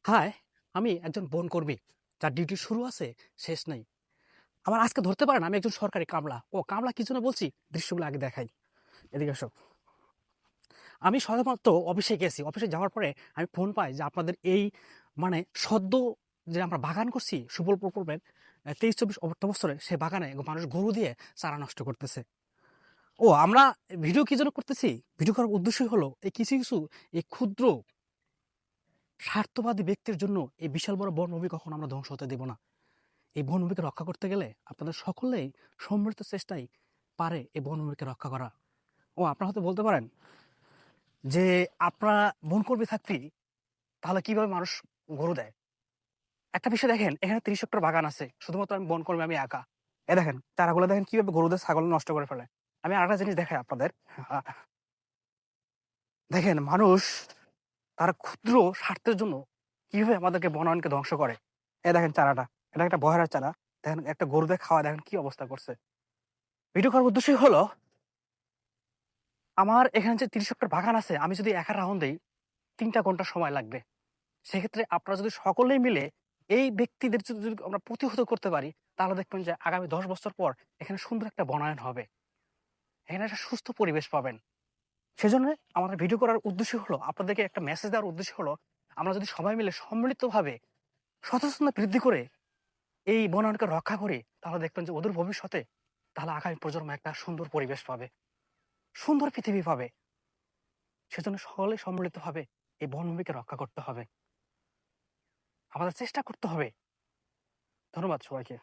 High, আমি একজন বনকর্মী যার ডিউটি শুরু আছে, শেষ নাই। আমার আজকে ধরতে পারেন আমি একজন সরকারি কামলা। ও কামলা কি জন্য বলছি? দৃশ্যগুলো আগে দেখাই। এদিকে আসো। আমি সাধারণত অফিসে গেছি। অফিসে যাওয়ার পরে আমি ফোন পাই যে আপনাদের এই মানে সদ্য যে আমরা বাগান করছি সুফল প্রকল্পের 23-24 অর্থবছরে সে বাগানে মানুষ গরু দিয়ে চারা নষ্ট করতেছে। ও আমরা ভিডিও কি জন্য করতেছি? ভিডিও করার উদ্দেশ্যই হলো এই কিছু কিছু এই ক্ষুদ্র স্বার্থবাদী ব্যক্তির জন্য এই বিশাল বড় বনভূমি কখনো আমরা ধ্বংস হতে দেব না। এই বনভূমিকে রক্ষা করতে গেলে আপনাদের সকলেই সম্মিলিত চেষ্টাই পারে এই বনভূমিকে রক্ষা করা। ও আপনারা হয়তো বলতে পারেন যে আপনারা বনকর্মী থাকতেই তাহলে কিভাবে মানুষ গরু দেয়? একটা বিষয় দেখেন, এখানে 30 হেক্টর বাগান আছে, শুধুমাত্র আমি বনকর্মী, আমি একা। এ দেখেন চারাগুলো দেখেন কিভাবে গরুদের ছাগল নষ্ট করে ফেলে। আমি আরেকটা জিনিস দেখাই আপনাদের। আহ, দেখেন মানুষ তার ক্ষুদ্র স্বার্থের জন্য কিভাবে আমাদেরকে বনায়নকে ধ্বংস করে। এ দেখেন চারাটা, এটা একটা বহেরার চারা। দেখেন একটা গরুদের খাওয়া, দেখেন কি অবস্থা করছে। ভিডিও করার উদ্দেশ্যই হলো আমার এখানে যে 30 হেক্টর বাগান আছে, আমি যদি একা রাউন্ড দেই 3টা ঘন্টা সময় লাগবে। সেক্ষেত্রে আপনারা যদি সকলেই মিলে এই ব্যক্তিদের যদি আমরা প্রতিহত করতে পারি, তাহলে দেখবেন যে আগামী 10 বছর পর এখানে সুন্দর একটা বনায়ন হবে, এখানে একটা সুস্থ পরিবেশ পাবেন। সেজন্য আমাদের ভিডিও করার উদ্দেশ্য হলো আপনাদেরকে একটা মেসেজ দেওয়ার উদ্দেশ্য হলো আমরা যদি সবাই মিলে সম্মিলিতভাবে সচেতনতা বৃদ্ধি করে এই বনায়নকে রক্ষা করি, তাহলে দেখবেন যে ওদের ভবিষ্যতে তাহলে আগামী প্রজন্ম একটা সুন্দর পরিবেশ পাবে, সুন্দর পৃথিবী পাবে। সেজন্য সকলে সম্মিলিতভাবে এই বনভূমিকে রক্ষা করতে হবে, আমাদের চেষ্টা করতে হবে। ধন্যবাদ সবাইকে।